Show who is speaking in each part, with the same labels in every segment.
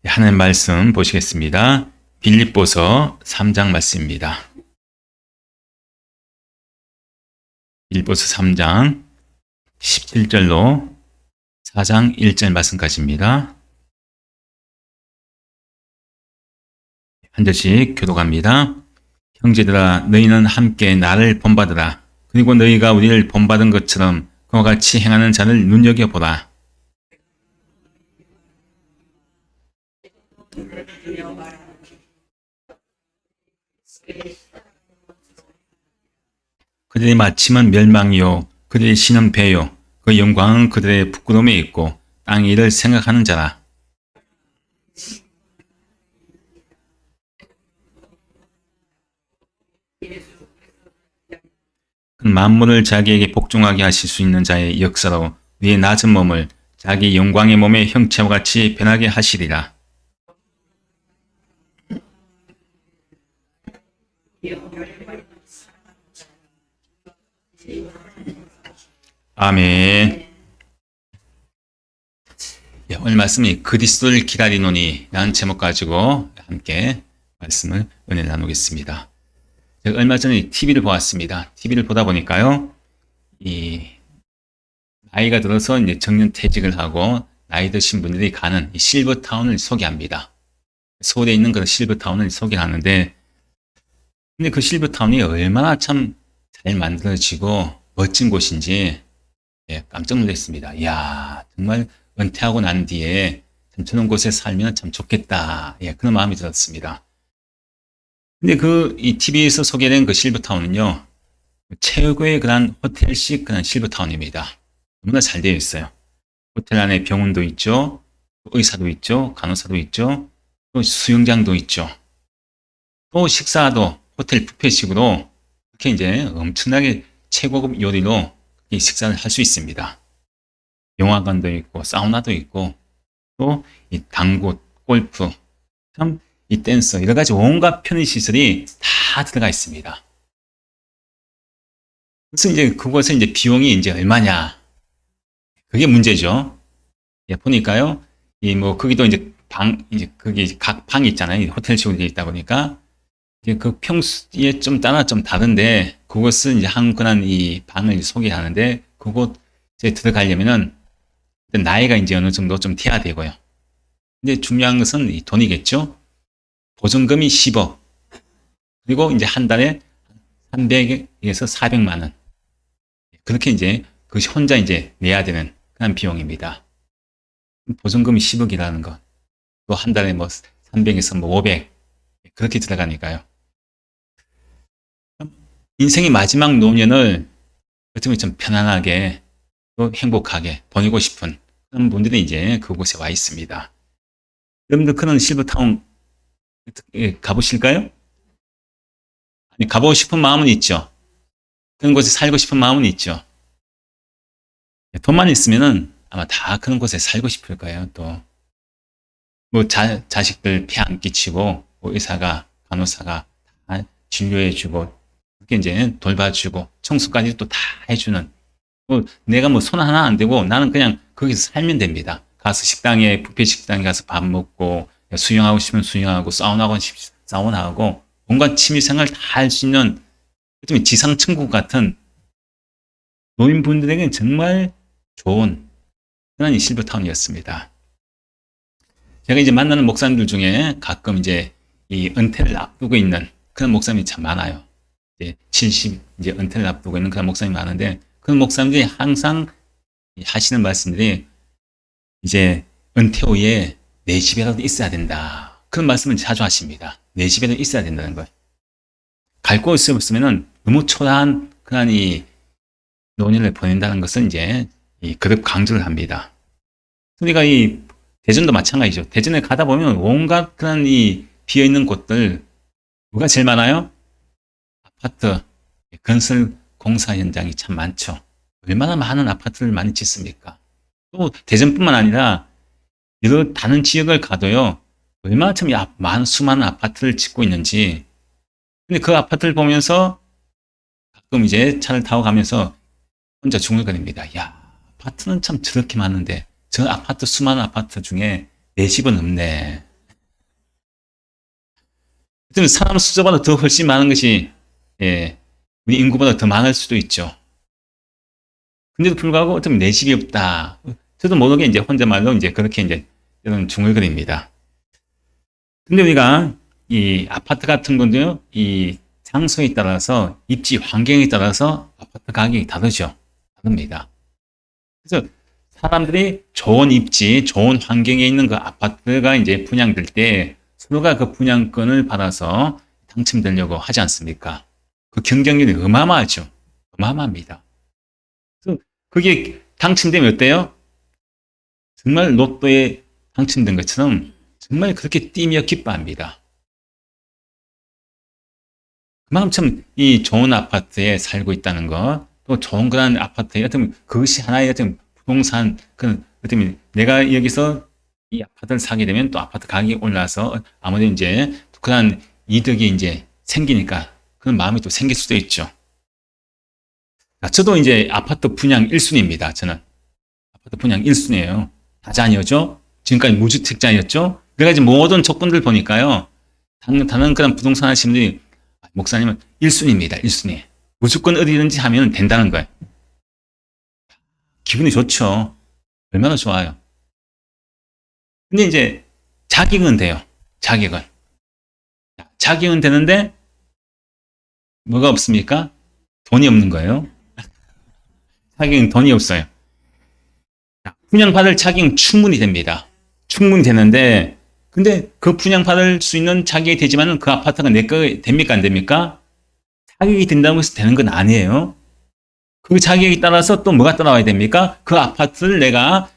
Speaker 1: 하나님 말씀 보시겠습니다. 빌립보서 3장 말씀입니다. 빌립보서 3장 17절로 4장 1절 말씀까지입니다. 한 절씩 교독합니다. 형제들아, 너희는 함께 나를 본받으라. 그리고 너희가 우리를 본받은 것처럼 그와 같이 행하는 자를 눈여겨보라. 그들의 마침은 멸망이요 그들의 신은 배요 그 영광은 그들의 부끄러움에 있고 땅의 일을 생각하는 자라. 만물을 자기에게 복종하게 하실 수 있는 자의 역사로 우리의 낮은 몸을 자기 영광의 몸의 형체와 같이 변하게 하시리라. 아멘. 오늘 말씀이 그리스도를 기다리노니 라는 제목 가지고 함께 말씀을 은혜를 나누겠습니다. 제가 얼마 전에 TV를 보았습니다. TV를 보다 보니까요, 나이가 들어서 이제 정년퇴직을 하고 나이 드신 분들이 가는 이 실버타운을 소개합니다. 서울에 있는 그런 실버타운을 소개하는데, 근데 그 실버타운이 얼마나 참 잘 만들어지고 멋진 곳인지 깜짝 놀랐습니다. 이야, 정말 은퇴하고 난 뒤에 참 저런 곳에 살면 참 좋겠다. 그런 마음이 들었습니다. 근데 이 TV에서 소개된 그 실버타운은요, 최고의 그런 호텔식 그런 실버타운입니다. 너무나 잘 되어 있어요. 호텔 안에 병원도 있죠, 의사도 있죠, 간호사도 있죠, 또 수영장도 있죠. 또 식사도 호텔 뷔페식으로 이렇게 이제 엄청나게 최고급 요리로 식사를 할 수 있습니다. 영화관도 있고, 사우나도 있고, 또 이 당구, 골프, 참 이 댄서, 여러 가지 온갖 편의시설이 다 들어가 있습니다. 그래서 이제 그곳에 이제 비용이 이제 얼마냐. 그게 문제죠. 보니까요, 거기도 이제 거기 각 방이 있잖아요. 호텔식으로 되어 있다 보니까, 이제 그 평수에 좀 따라 좀 다른데, 그것은 이제 한건한 이 방을 소개하는데, 그곳에 들어가려면은, 나이가 이제 어느 정도 좀 돼야 되고요. 근데 중요한 것은 이 돈이겠죠? 보증금이 10억. 그리고 이제 한 달에 300에서 400만 원. 그렇게 이제 그 혼자 이제 내야 되는 그런 비용입니다. 보증금이 10억이라는 것. 또 한 달에 300에서 500. 그렇게 들어가니까요. 인생의 마지막 노년을 어쩌면 좀 편안하게 또 행복하게 보내고 싶은 그런 분들이 이제 그곳에 와 있습니다. 여러분들 그런 실버타운 가보실까요? 아니, 가보고 싶은 마음은 있죠. 그런 곳에 살고 싶은 마음은 있죠. 돈만 있으면은 아마 다 그런 곳에 살고 싶을 거예요. 또 자식들 폐 안 끼치고 의사가 간호사가 다 진료해주고 그렇게 이제 돌봐주고 청소까지 또 다 해주는. 내가 손 하나 안 대고 나는 그냥 거기서 살면 됩니다. 가서 뷔페 식당에 가서 밥 먹고, 수영하고 싶으면 수영하고, 사우나하고 싶으면 사우나하고, 온갖 취미생활 다 할 수 있는, 지상천국 같은 노인분들에게는 정말 좋은 그런 실버타운이었습니다. 제가 이제 만나는 목사님들 중에 가끔 이제 이 은퇴를 앞두고 있는 그런 목사님이 참 많아요. 이제 70, 이제 은퇴를 앞두고 있는 그런 목사님이 많은데, 그런 목사님들이 항상 하시는 말씀들이 이제 은퇴 후에 내 집에라도 있어야 된다. 그런 말씀을 자주 하십니다. 내 집에도 있어야 된다는 거예요. 갈 곳이 없으면은 너무 초라한 그런 이 노년을 보낸다는 것은 이제 그렇게 강조를 합니다. 우리가 이 대전도 마찬가지죠. 대전에 가다 보면 온갖 그런 이 비어있는 곳들, 뭐가 제일 많아요? 아파트, 건설 공사 현장이 참 많죠. 얼마나 많은 아파트를 많이 짓습니까? 또 대전뿐만 아니라 여러 다른 지역을 가도요, 얼마나 참 수많은 아파트를 짓고 있는지. 근데 그 아파트를 보면서 가끔 이제 차를 타고 가면서 혼자 중얼거립니다. 야, 아파트는 참 저렇게 많은데 저 아파트 수많은 아파트 중에 내 집은 없네. 어쩌면 사람 숫자보다 더 훨씬 많은 것이, 예, 우리 인구보다 더 많을 수도 있죠. 근데도 불구하고 어쩌면 내 집이 없다. 저도 모르게 이제 혼자말로 이제 그렇게 이제 이런 중얼거립니다. 근데 우리가 이 아파트 같은 건데요, 이 장소에 따라서 입지 환경에 따라서 아파트 가격이 다르죠. 다릅니다. 그래서 사람들이 좋은 입지, 좋은 환경에 있는 그 아파트가 이제 분양될 때 서로가 그 분양권을 받아서 당첨되려고 하지 않습니까? 그 경쟁률이 어마어마하죠. 어마어마합니다. 그래서 그게 당첨되면 어때요? 정말 로또에 당첨된 것처럼 정말 그렇게 뛰며 기뻐합니다. 그만큼 참 이 좋은 아파트에 살고 있다는 것, 또 좋은 그런 아파트에 어떤 그것이 하나의 어떤 부동산, 그런 어떤 내가 여기서 이 아파트를 사게 되면 또 아파트 가격이 올라서 아무래도 이제 그런 이득이 이제 생기니까 그런 마음이 또 생길 수도 있죠. 저도 이제 아파트 분양 1순위입니다. 저는 아파트 분양 1순위예요. 다자녀죠. 지금까지 무주택자였죠. 그래가지고 모든 조건들 보니까요. 다른 그런 부동산 하시는 분들이 목사님은 1순위입니다. 1순위. 무조건 어디든지 하면 된다는 거예요. 기분이 좋죠. 얼마나 좋아요. 근데 이제 자격은 돼요. 자격은. 자격은 되는데 뭐가 없습니까? 돈이 없는 거예요. 자격은 돈이 없어요. 분양받을 자격은 충분히 됩니다. 충분히 되는데 근데 그 분양받을 수 있는 자격이 되지만 그 아파트가 내 거 됩니까? 안 됩니까? 자격이 된다고 해서 되는 건 아니에요. 그 자격에 따라서 또 뭐가 따라와야 됩니까? 그 아파트를 내가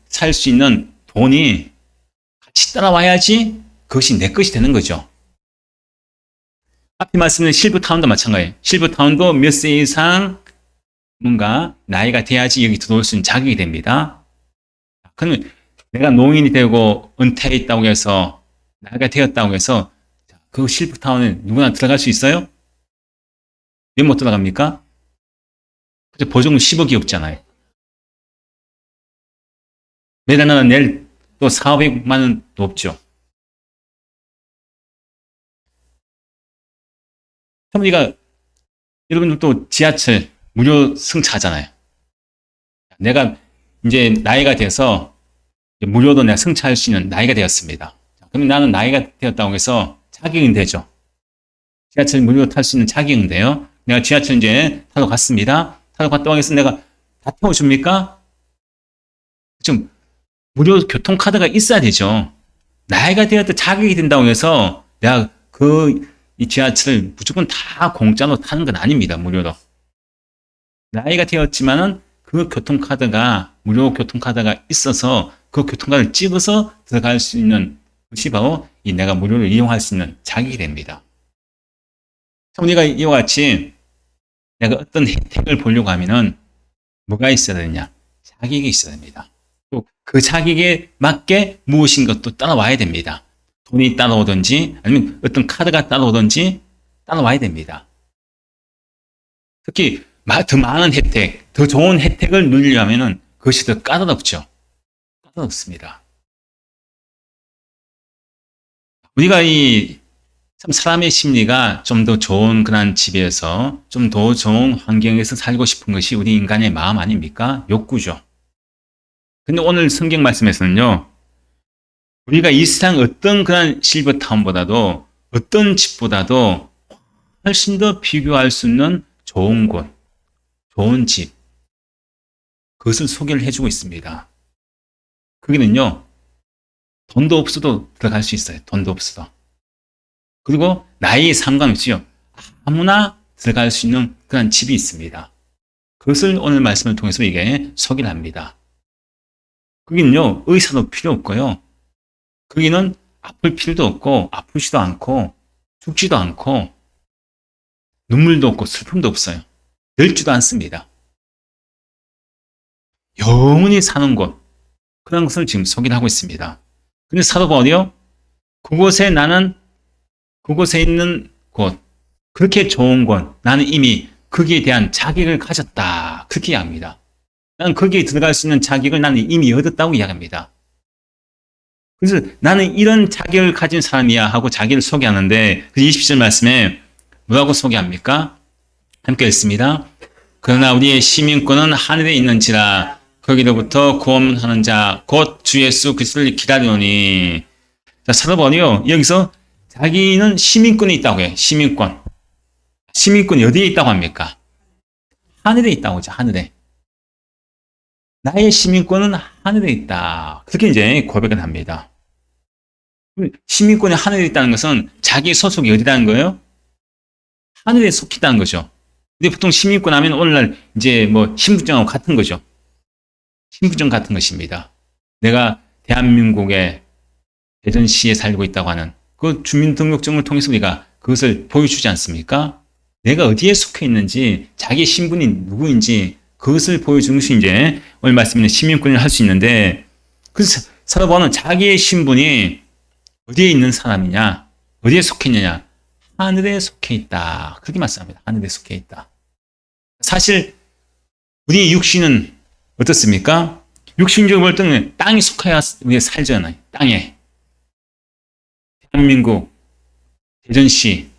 Speaker 1: 살 수 있는 돈이 같이 따라와야지 그것이 내 것이 되는 거죠. 앞에 말씀드린 실버타운도 마찬가지예요. 실버타운도 몇 세 이상 뭔가 나이가 돼야지 여기 들어올 수 있는 자격이 됩니다. 그러면 내가 노인이 되고 은퇴했다고 해서 나이가 되었다고 해서 그 실버타운에 누구나 들어갈 수 있어요? 왜 못 들어갑니까? 보증금 10억이 없잖아요. 매달 나는 내일 또 400만 원도 없죠. 그럼 우리가 여러분들도 지하철 무료 승차하잖아요. 내가 이제 나이가 돼서 무료도 내가 승차할 수 있는 나이가 되었습니다. 그러면 나는 나이가 되었다고 해서 자격은 되죠. 지하철 무료로 탈 수 있는 자격은 돼요. 내가 지하철 이제 타러 갔습니다. 타러 갔다고 해서 내가 다 태워줍니까? 좀 무료 교통카드가 있어야 되죠. 나이가 되었다 자격이 된다고 해서 내가 이 지하철을 무조건 다 공짜로 타는 건 아닙니다. 무료로. 나이가 되었지만은 그 교통카드가 무료 교통카드가 있어서 그 교통카드를 찍어서 들어갈 수 있는 것이 바로 이 내가 무료로 이용할 수 있는 자격이 됩니다. 우리가 이와 같이 내가 어떤 혜택을 보려고 하면은 뭐가 있어야 되느냐? 자격이 있어야 됩니다. 또 그 자격에 맞게 무엇인가 또 따라와야 됩니다. 돈이 따라오든지 아니면 어떤 카드가 따라오든지 따라와야 됩니다. 특히 더 많은 혜택, 더 좋은 혜택을 누리려면 그것이 더 까다롭죠. 까다롭습니다. 우리가 참 사람의 심리가 좀 더 좋은 그런 집에서 좀 더 좋은 환경에서 살고 싶은 것이 우리 인간의 마음 아닙니까? 욕구죠. 근데 오늘 성경 말씀에서는요, 우리가 이 세상 어떤 그런 실버타운보다도 어떤 집보다도 훨씬 더 비교할 수 있는 좋은 곳, 좋은 집, 그것을 소개를 해주고 있습니다. 거기는요, 돈도 없어도 들어갈 수 있어요. 돈도 없어도. 그리고 나이에 상관없이요, 아무나 들어갈 수 있는 그런 집이 있습니다. 그것을 오늘 말씀을 통해서 이게 소개를 합니다. 거기는요, 의사도 필요 없고요. 거기는 아플 필요도 없고, 아프지도 않고, 죽지도 않고, 눈물도 없고, 슬픔도 없어요. 늙지도 않습니다. 영원히 사는 곳, 그런 것을 지금 소개를 하고 있습니다. 근데 사도 바울이요, 그곳에 있는 곳, 그렇게 좋은 곳, 나는 이미 거기에 대한 자격을 가졌다. 그렇게 이야기합니다. 나는 거기에 들어갈 수 있는 자격을 나는 이미 얻었다고 이야기합니다. 그래서 나는 이런 자격을 가진 사람이야 하고 자기를 소개하는데 그 20절 말씀에 뭐라고 소개합니까? 함께 읽습니다. 그러나 우리의 시민권은 하늘에 있는지라 거기로부터 구원하는 자 곧 주 예수 그리스도를 기다리노니. 자, 사도 바울이요 여기서 자기는 시민권이 있다고 해요. 시민권. 시민권이 어디에 있다고 합니까? 하늘에 있다고 하죠. 하늘에. 나의 시민권은 하늘에 있다. 그렇게 이제 고백을 합니다. 시민권이 하늘에 있다는 것은 자기 소속이 어디다는 거예요? 하늘에 속했다는 거죠. 근데 보통 시민권 하면 오늘날 이제 뭐 신분증하고 같은 거죠. 신분증 같은 것입니다. 내가 대한민국의 대전시에 살고 있다고 하는 그 주민등록증을 통해서 우리가 그것을 보여주지 않습니까? 내가 어디에 속해 있는지, 자기 신분이 누구인지 그것을 보여주는 것이 이제 오늘 말씀 있는 시민권을 할 수 있는데, 그래서 사도 바울은 자기의 신분이 어디에 있는 사람이냐, 어디에 속해 있느냐, 하늘에 속해 있다. 그렇게 말씀합니다. 하늘에 속해 있다. 사실 우리의 육신은 어떻습니까? 육신적으로 볼 때는 땅에 속해야 우리가 살잖아요. 땅에. 대한민국, 대전시,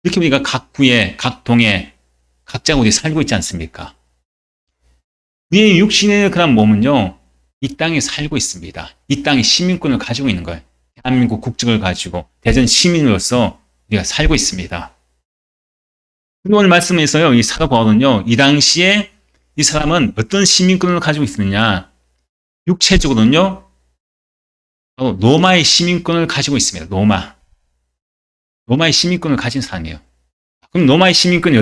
Speaker 1: 이렇게 우리가 각 구에, 각 동에, 각자 우리 살고 있지 않습니까? 우리의 육신의 그런 몸은요, 이 땅에 살고 있습니다. 이 땅에 시민권을 가지고 있는 거예요. 대한민국 국적을 가지고 대전 시민으로서 우리가 살고 있습니다. 오늘 말씀에서요, 이 사도 바울은요, 이 당시에 이 사람은 어떤 시민권을 가지고 있느냐? 육체적으로는요, 로마의 시민권을 가지고 있습니다. 로마의 시민권을 가진 사람이에요. 그럼 로마의 시민권이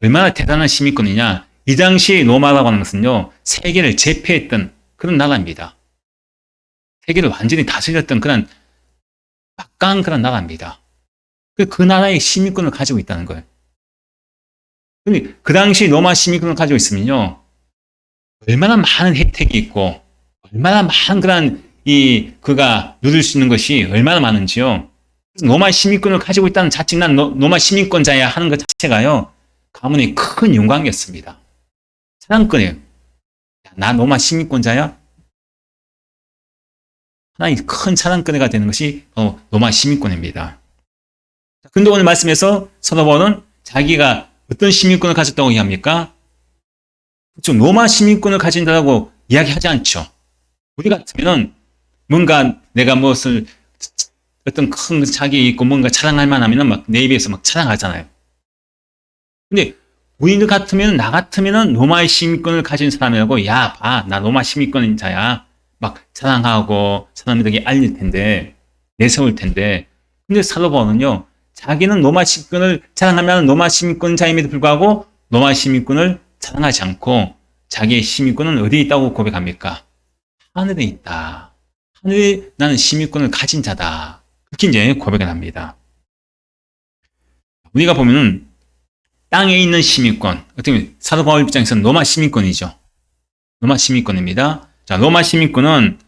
Speaker 1: 얼마나 대단한 시민권이냐? 이 당시에 로마라고 하는 것은요, 세계를 제패했던 그런 나라입니다. 세계를 완전히 다스렸던 그런 막강한 그런 나라입니다. 그 나라의 시민권을 가지고 있다는 거예요. 근데 그 당시 로마 시민권을 가지고 있으면요, 얼마나 많은 혜택이 있고, 얼마나 많은 그런 그가 누릴 수 있는 것이 얼마나 많은지요. 로마 시민권을 가지고 있다는 자체, 난 로마 시민권자야 하는 것 자체가요, 가문의 큰 영광이었습니다. 자랑거리예요. 나 로마 시민권자야? 하나의 큰 자랑거리가 되는 것이 로마 시민권입니다. 근데 오늘 말씀에서 사도 바울은 자기가 어떤 시민권을 가졌다고 이야기합니까? 좀 로마 시민권을 가진다고 이야기하지 않죠. 우리 같으면은 뭔가 내가 무엇을 어떤 큰 자기 있고 뭔가 자랑할 만하면은 막 내 입에서 막 자랑하잖아요. 근데 우리들 같으면, 나 같으면은 로마의 시민권을 가진 사람이라고, 야, 봐, 나 로마 시민권자야. 막 자랑하고 사람들에게 알릴 텐데, 내세울 텐데. 근데 사도 바울은요, 자기는 로마 시민권을 자랑하면 로마 시민권자임에도 불구하고 로마 시민권을 자랑하지 않고 자기의 시민권은 어디에 있다고 고백합니까? 하늘에 있다. 하늘에 나는 시민권을 가진 자다. 그렇게 이제 고백을 합니다. 우리가 보면은 땅에 있는 시민권, 어떻게 보면 사도 바울 입장에서는 로마 시민권이죠. 로마 시민권입니다. 자, 로마 시민권은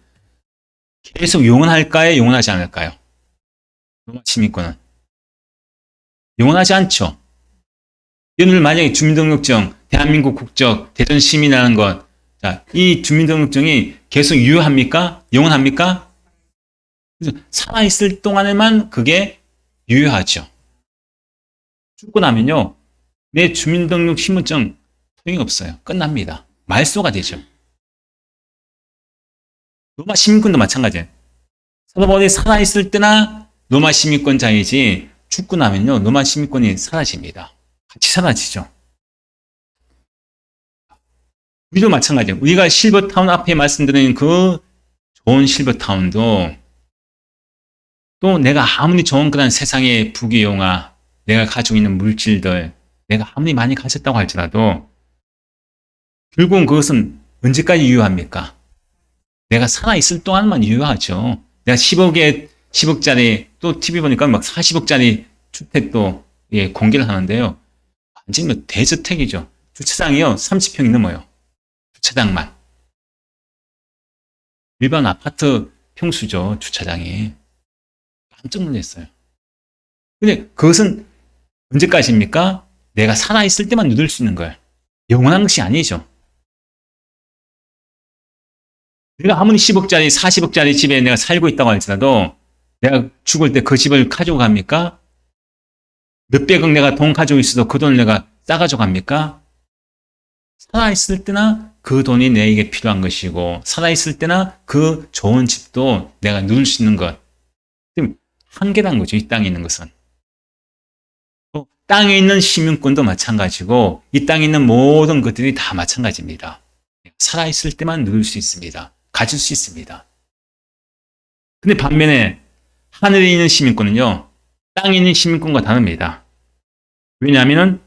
Speaker 1: 계속 영원할까요? 영원하지 않을까요? 로마 시민권은 영원하지 않죠. 오늘 만약에 주민등록증, 대한민국 국적, 대전 시민이라는 것, 자, 이 주민등록증이 계속 유효합니까? 영원합니까? 살아있을 동안에만 그게 유효하죠. 죽고 나면요, 내 주민등록 신분증 소용이 없어요. 끝납니다. 말소가 되죠. 로마 시민권도 마찬가지예요. 사도 바울이 살아있을 때나 로마 시민권자이지, 죽고 나면요, 로마 시민권이 사라집니다. 같이 사라지죠. 우리도 마찬가지예요. 우리가 실버타운 앞에 말씀드린 그 좋은 실버타운도 또 내가 아무리 좋은 그런 세상의 부귀영화, 내가 가지고 있는 물질들, 내가 아무리 많이 가졌다고 할지라도 결국은 그것은 언제까지 유효합니까? 내가 살아있을 동안만 유효하죠. 내가 10억짜리, 또 TV 보니까 막 40억짜리 주택도 공개를 하는데요. 완전히 뭐 대저택이죠. 주차장이요, 30평이 넘어요. 주차장만. 일반 아파트 평수죠, 주차장이. 깜짝 놀랐어요. 근데 그것은 언제까지입니까? 내가 살아있을 때만 누릴 수 있는 거예요. 영원한 것이 아니죠. 내가 아무리 10억짜리, 40억짜리 집에 내가 살고 있다고 할지라도 내가 죽을 때 그 집을 가지고 갑니까? 몇백억 내가 돈 가지고 있어도 그 돈을 내가 싸가지고 갑니까? 살아있을 때나 그 돈이 내게 필요한 것이고, 살아있을 때나 그 좋은 집도 내가 누릴 수 있는 것. 지금 한계란 거죠, 이 땅에 있는 것은. 또 땅에 있는 시민권도 마찬가지고, 이 땅에 있는 모든 것들이 다 마찬가지입니다. 살아있을 때만 누릴 수 있습니다. 가질 수 있습니다. 근데 반면에 하늘에 있는 시민권은요, 땅에 있는 시민권과 다릅니다. 왜냐하면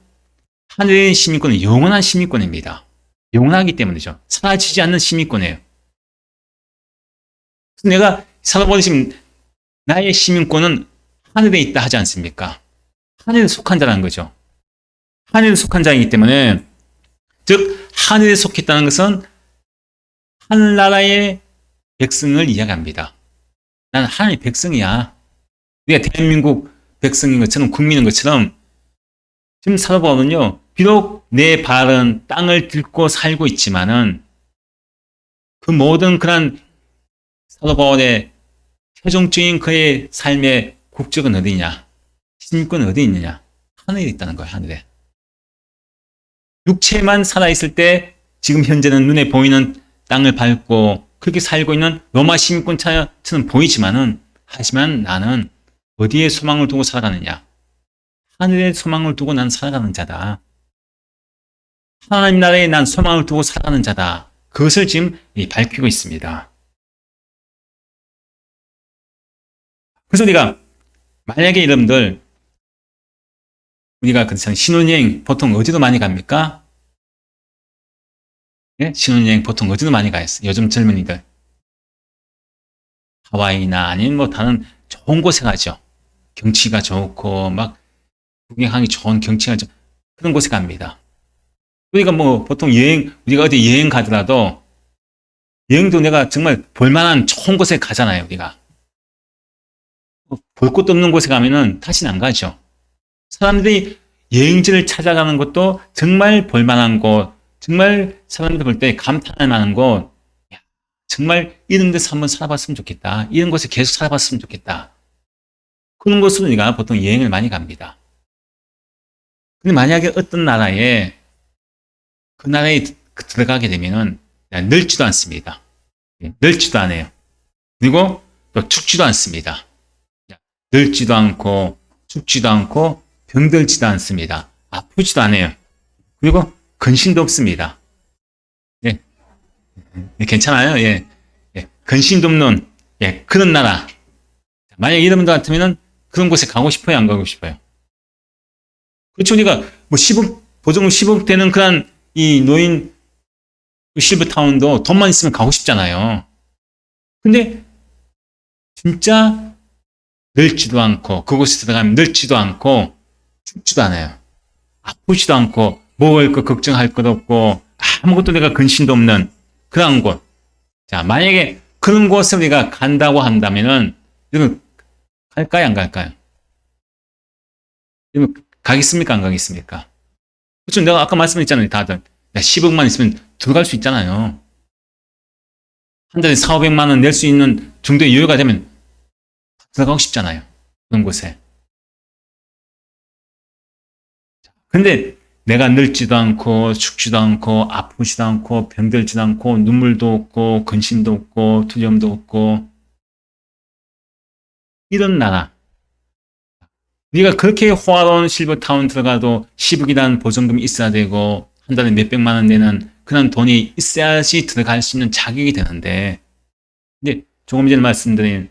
Speaker 1: 하늘에 있는 시민권은 영원한 시민권입니다. 영원하기 때문이죠. 사라지지 않는 시민권이에요. 내가 살아보는 지금 나의 시민권은 하늘에 있다 하지 않습니까? 하늘에 속한 자라는 거죠. 하늘에 속한 자이기 때문에, 즉 하늘에 속했다는 것은 하늘나라의 백성을 이야기합니다. 나는 하나님의 백성이야. 우리가 대한민국 백성인 것처럼, 국민인 것처럼 지금 살아보면요, 비록 내 발은 땅을 딛고 살고 있지만은 그 모든 그런 살아보의 최종적인 그의 삶의 국적은 어디냐? 시민권은 어디 있느냐? 하늘에 있다는 거예요, 하늘에. 육체만 살아있을 때 지금 현재는 눈에 보이는 땅을 밟고 그렇게 살고 있는 로마 시민권처럼 보이지만은, 하지만 나는 어디에 소망을 두고 살아가느냐? 하늘에 소망을 두고 난 살아가는 자다. 하나님 나라에 난 소망을 두고 살아가는 자다. 그것을 지금 밝히고 있습니다. 그래서 우리가 만약에 여러분들, 우리가 그렇잖아요. 신혼여행 보통 어디로 많이 갑니까? 예? 신혼여행 보통 어디로 많이 가요? 요즘 젊은이들. 하와이나 아니면 뭐 다른 좋은 곳에 가죠. 경치가 좋고 막 구경하기 좋은 경치가 좋은 그런 곳에 갑니다. 우리가 뭐 보통 우리가 어디 여행 가더라도 여행도 내가 정말 볼만한 좋은 곳에 가잖아요, 우리가. 볼 곳도 없는 곳에 가면은 다시는 안 가죠. 사람들이 여행지를 찾아가는 것도 정말 볼만한 곳, 정말 사람들 볼 때 감탄할 만한 곳, 정말 이런 데서 한번 살아봤으면 좋겠다. 이런 곳에 계속 살아봤으면 좋겠다. 그런 곳으로 우리가 보통 여행을 많이 갑니다. 근데 만약에 어떤 나라에, 그 나라에 들어가게 되면은 늙지도 않습니다. 늙지도 않아요. 그리고 또 죽지도 않습니다. 늙지도 않고, 죽지도 않고, 병들지도 않습니다. 아프지도 않아요. 그리고 근심도 없습니다. 예. 괜찮아요. 예. 예. 근심도 없는, 예. 그런 나라. 만약 여러분들 같으면은 그런 곳에 가고 싶어요? 안 가고 싶어요? 그렇죠. 우리가 뭐 10억, 보증금 10억 되는 그런 이 노인 실버타운도 돈만 있으면 가고 싶잖아요. 근데 진짜 늙지도 않고, 그곳에 들어가면 늙지도 않고, 죽지도 않아요. 아프지도 않고, 먹을 거 걱정할 것 없고, 아무것도 내가 근심도 없는 그런 곳. 자, 만약에 그런 곳에 우리가 간다고 한다면은, 여러분, 갈까요? 안 갈까요? 여러분, 가겠습니까? 안 가겠습니까? 그렇죠. 내가 아까 말씀했잖아요. 다들. 10억만 있으면 들어갈 수 있잖아요. 한 달에 4, 500만 원 낼 수 있는 정도의 여유가 되면 들어가고 싶잖아요. 그런 곳에. 근데 내가 늙지도 않고 죽지도 않고 아프지도 않고 병들지도 않고 눈물도 없고 근심도 없고 두려움도 없고 이런 나라. 네가 그렇게 호화로운 실버타운 들어가도 10억이라는 보증금이 있어야 되고 한 달에 몇백만 원 내는 그런 돈이 있어야지 들어갈 수 있는 자격이 되는데, 근데 조금 전에 말씀드린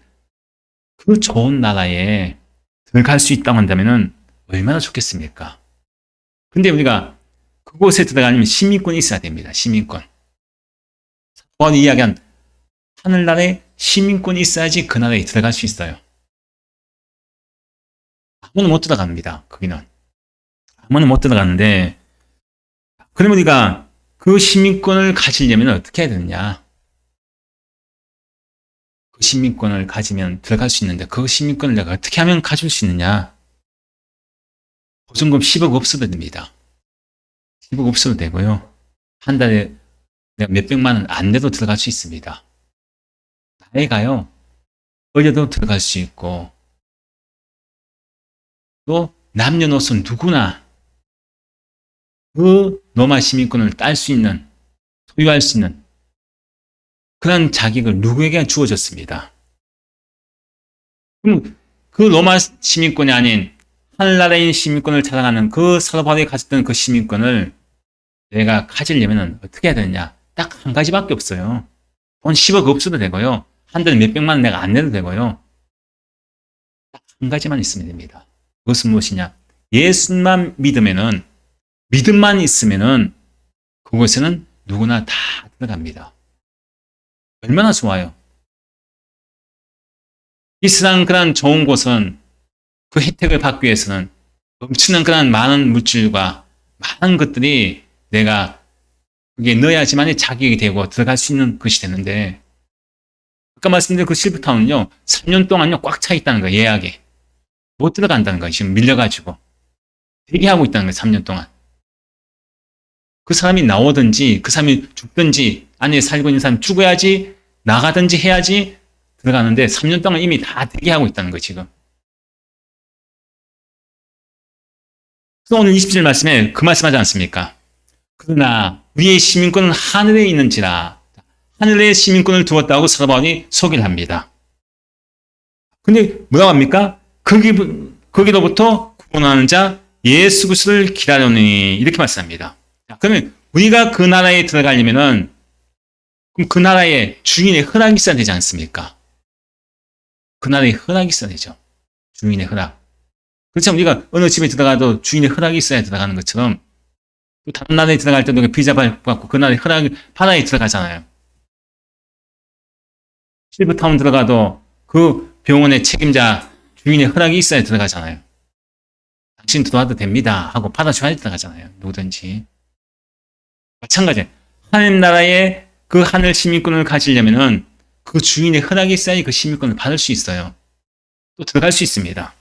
Speaker 1: 그 좋은 나라에 들어갈 수 있다고 한다면은 얼마나 좋겠습니까? 근데 우리가 그곳에 들어가려면 시민권이 있어야 됩니다. 시민권. 번 이야기한 하늘나라에 시민권이 있어야지 그 나라에 들어갈 수 있어요. 아무나 못 들어갑니다. 거기는. 아무나 못 들어가는데, 그러면 우리가 그 시민권을 가지려면 어떻게 해야 되느냐? 그 시민권을 가지면 들어갈 수 있는데 그 시민권을 내가 어떻게 하면 가질 수 있느냐? 보증금 10억 없어도 됩니다. 10억 없어도 되고요. 한 달에 내가 몇백만 원 안 내도 들어갈 수 있습니다. 애가요, 어려도 들어갈 수 있고, 또 남녀노소 누구나 그 로마 시민권을 딸 수 있는, 소유할 수 있는 그런 자격을 누구에게 주어졌습니다. 그럼 그 로마 시민권이 아닌 하늘나라의 시민권을 자랑하는 그 사도 바울이 가졌던 그 시민권을 내가 가지려면 어떻게 해야 되느냐? 딱 한 가지밖에 없어요. 돈 10억 없어도 되고요. 한 달에 몇백만 원 내가 안 내도 되고요. 딱 한 가지만 있으면 됩니다. 그것은 무엇이냐? 예수만 믿으면은, 믿음만 있으면은 그곳에는 누구나 다 들어갑니다. 얼마나 좋아요. 이 세상 그런 좋은 곳은 그 혜택을 받기 위해서는 넘치는 그런 많은 물질과 많은 것들이 내가 그게 넣어야지만 자격이 되고 들어갈 수 있는 것이 되는데, 아까 말씀드린 그 실버타운은요, 3년 동안요, 꽉 차 있다는 거예요, 예약에. 못 들어간다는 거예요, 지금 밀려가지고. 대기하고 있다는 거예요, 3년 동안. 그 사람이 나오든지, 그 사람이 죽든지, 안에 살고 있는 사람이 죽어야지, 나가든지 해야지 들어가는데, 3년 동안 이미 다 대기하고 있다는 거예요, 지금. 그래서 오늘 20절 말씀에 그 말씀하지 않습니까? 그러나 우리의 시민권은 하늘에 있는지라. 하늘에 시민권을 두었다고 사도 바울이 소개를 합니다. 근데 뭐라고 합니까? 거기로부터 구원하는 자 예수 그리스도를 기다려니, 이렇게 말씀합니다. 그러면 우리가 그 나라에 들어가려면은, 그럼 그 나라의 주인의 허락이 있어야 되지 않습니까? 그 나라의 허락이 있어야 되죠. 주인의 허락. 그렇죠. 우리가 어느 집에 들어가도 주인의 허락이 있어야 들어가는 것처럼, 또 다른 나라에 들어갈 때도 비자 받고 그 나라의 허락을 받아야 들어가잖아요. 실버타운 들어가도 그 병원의 책임자 주인의 허락이 있어야 들어가잖아요. 당신 들어와도 됩니다 하고 받아줘야 들어가잖아요. 누구든지. 마찬가지예요. 하나님 나라의 그 하늘 시민권을 가지려면은 그 주인의 허락이 있어야 그 시민권을 받을 수 있어요. 또 들어갈 수 있습니다.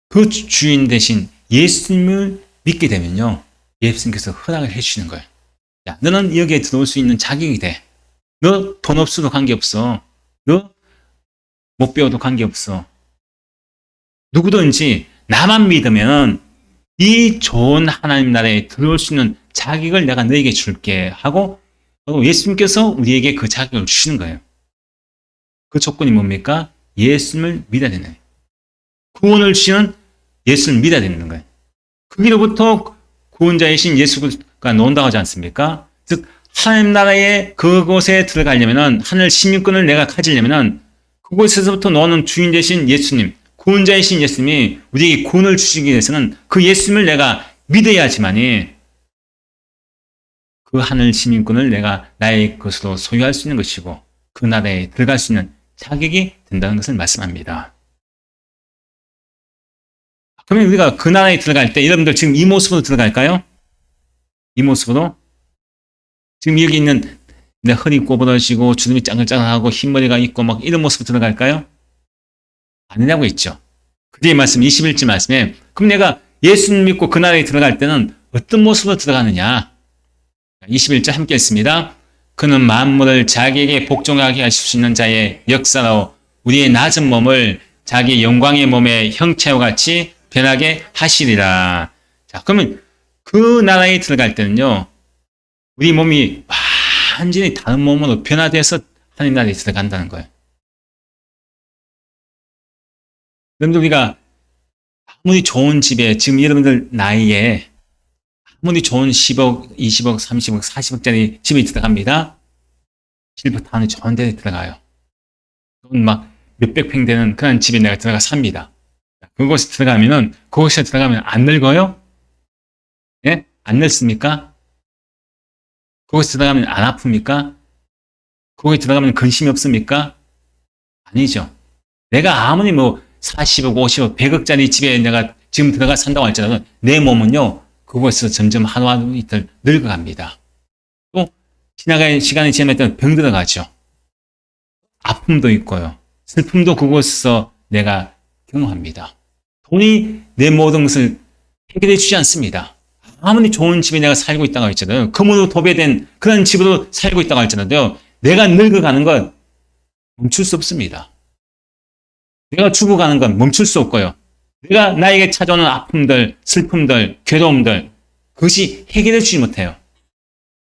Speaker 1: 그 주인 대신 예수님을 믿게 되면요, 예수님께서 허락을 해주시는 거예요. 야, 너는 여기에 들어올 수 있는 자격이 돼. 너 돈 없어도 관계없어. 너 못 배워도 관계없어. 누구든지 나만 믿으면 이 좋은 하나님 나라에 들어올 수 있는 자격을 내가 너에게 줄게 하고, 예수님께서 우리에게 그 자격을 주시는 거예요. 그 조건이 뭡니까? 예수님을 믿어야 되는 거예요. 구원을 주시는 예수를 믿어야 되는 거예요. 거기로부터 구원자이신 예수가 나온다고 하지 않습니까? 즉 하나님 나라의 그곳에 들어가려면은, 하늘 시민권을 내가 가지려면은 그곳에서부터 나오는 주인 되신 예수님, 구원자이신 예수님이 우리에게 구원을 주시기 위해서는 그 예수님을 내가 믿어야지만이 그 하늘 시민권을 내가 나의 것으로 소유할 수 있는 것이고 그 나라에 들어갈 수 있는 자격이 된다는 것을 말씀합니다. 그러면 우리가 그 나라에 들어갈 때 여러분들 지금 이 모습으로 들어갈까요? 이 모습으로? 지금 여기 있는 내 허리 꼬부러지고 주름이 짱글짱글하고 흰머리가 있고 막 이런 모습으로 들어갈까요? 아니라고 했죠. 그의 말씀 21절 말씀에, 그럼 내가 예수님 믿고 그 나라에 들어갈 때는 어떤 모습으로 들어가느냐? 21절 함께 읽습니다. 그는 만물을 자기에게 복종하게 하실 수 있는 자의 역사로 우리의 낮은 몸을 자기 영광의 몸의 형체와 같이 변하게 하시리라. 자, 그러면 그 나라에 들어갈 때는요, 우리 몸이 완전히 다른 몸으로 변화돼서 하나님 나라에 들어간다는 거예요. 여러분들, 우리가 아무리 좋은 집에, 지금 여러분들 나이에 아무리 좋은 10억, 20억, 30억, 40억짜리 집에 들어갑니다. 실버타운에 좋은 데에 들어가요. 돈 막 몇백 평 되는 그런 집에 내가 들어가 삽니다. 그곳에 들어가면은, 그곳에 들어가면 안 늙어요? 예? 안 늙습니까? 그곳에 들어가면 안 아픕니까? 그곳에 들어가면 근심이 없습니까? 아니죠. 내가 아무리 뭐 40억, 50억, 100억짜리 집에 내가 지금 들어가 산다고 할지라도 내 몸은요, 그곳에서 점점 하루 이틀 늙어갑니다. 또 지나가는 시간이 지나면 병 들어가죠. 아픔도 있고요. 슬픔도 그곳에서 내가 경험합니다. 돈이 내 모든 것을 해결해 주지 않습니다. 아무리 좋은 집에 내가 살고 있다고 할지라도, 금으로 도배된 그런 집으로 살고 있다고 할지라도요, 내가 늙어가는 건 멈출 수 없습니다. 내가 죽어가는 건 멈출 수 없고요. 내가 나에게 찾아오는 아픔들, 슬픔들, 괴로움들, 그것이 해결해 주지 못해요.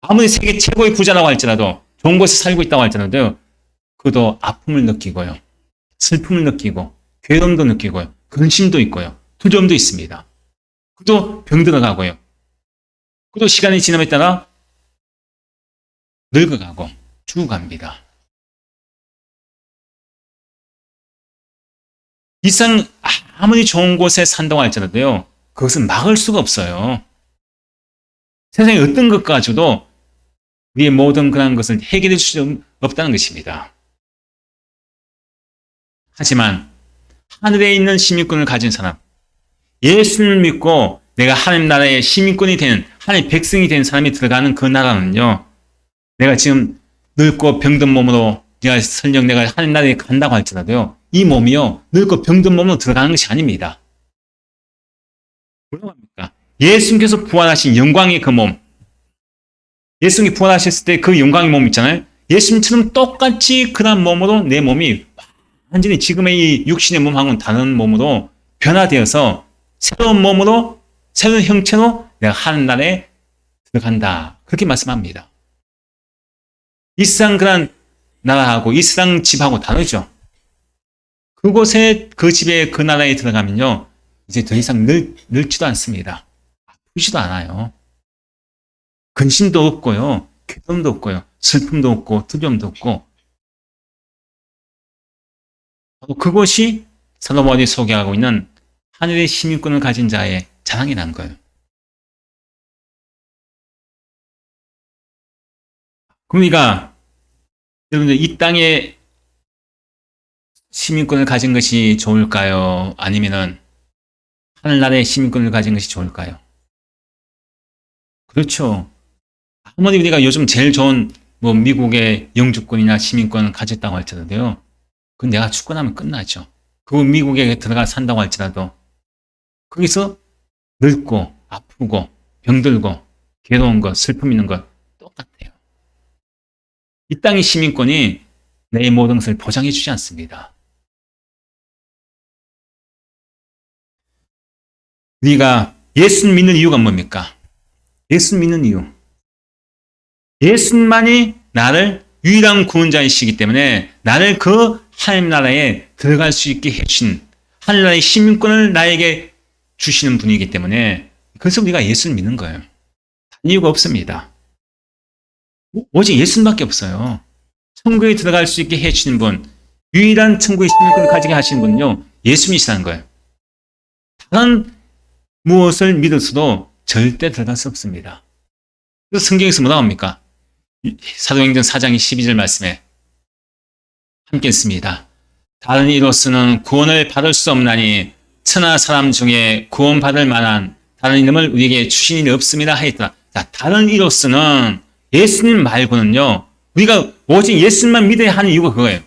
Speaker 1: 아무리 세계 최고의 부자라고 할지라도, 좋은 곳에 살고 있다고 할지라도, 그도 아픔을 느끼고요. 슬픔을 느끼고, 괴로움도 느끼고요. 근심도 있고요. 두려움도 있습니다. 그도 병들어가고요. 그도 시간이 지남에 따라 늙어가고, 죽어갑니다. 이상 아무리 좋은 곳에 산다고 할지라도요, 그것은 막을 수가 없어요. 세상에 어떤 것 가지고도 우리의 모든 그런 것을 해결해 줄 수 없다는 것입니다. 하지만 하늘에 있는 시민권을 가진 사람, 예수를 믿고 내가 하나님 나라의 시민권이 되는, 하나님의 백성이 된 사람이 들어가는 그 나라는요, 내가 지금 늙고 병든 몸으로 설령 내가 하나님 나라에 간다고 할지라도요, 이 몸이요, 늙고 병든 몸으로 들어가는 것이 아닙니다. 뭐라고 합니까? 예수님께서 부활하신 영광의 그 몸, 예수님이 부활하셨을 때 그 영광의 몸 있잖아요. 예수님처럼 똑같이 그런 몸으로 내 몸이 완전히 지금의 이 육신의 몸하고는 다른 몸으로 변화되어서 새로운 몸으로, 새로운 형체로 내가 하나님 나라에 들어간다. 그렇게 말씀합니다. 이 세상 그런 나라하고 이 세상 집하고 다르죠. 그곳에, 그 집에, 그 나라에 들어가면요, 이제 더 이상 늙지도 않습니다. 아프지도 않아요. 근심도 없고요, 괴로움도 없고요, 슬픔도 없고, 두려움도 없고, 그것이 솔로몬이 소개하고 있는 하늘의 시민권을 가진 자의 자랑이 난 거예요. 그럼 우리가, 여러분들, 이 땅에 시민권을 가진 것이 좋을까요? 아니면은 하늘나라의 시민권을 가진 것이 좋을까요? 그렇죠. 아무리 우리가 요즘 제일 좋은 뭐 미국의 영주권이나 시민권을 가졌다고 할지라도요, 그건 내가 죽고 나면 끝나죠. 그 미국에 들어가 산다고 할지라도 거기서 늙고 아프고 병들고 괴로운 것, 슬픔 있는 것 똑같아요. 이 땅의 시민권이 내 모든 것을 보장해 주지 않습니다. 우리가 예수 믿는 이유가 뭡니까? 예수 믿는 이유. 예수만이 나를 유일한 구원자이시기 때문에 나를 그 하나님 나라에 들어갈 수 있게 해주신, 하늘나라의 시민권을 나에게 주시는 분이기 때문에, 그래서 우리가 예수를 믿는 거예요. 이유가 없습니다. 오직 예수님밖에 없어요. 천국에 들어갈 수 있게 해주시는 분, 유일한 천국의 시민권을 가지게 하시는 분은요, 예수님이시라는 거예요. 다른 무엇을 믿어서도 절대 들어갈 수 없습니다. 그래서 성경에서 뭐라고 합니까? 사도행전 4장 12절 말씀에 함께 읽습니다. 다른 이로서는 구원을 받을 수 없나니 천하 사람 중에 구원받을 만한 다른 이름을 우리에게 주신 일이 없습니다 하였더라. 자, 다른 이로서는 예수님 말고는요, 우리가 오직 예수님만 믿어야 하는 이유가 그거예요.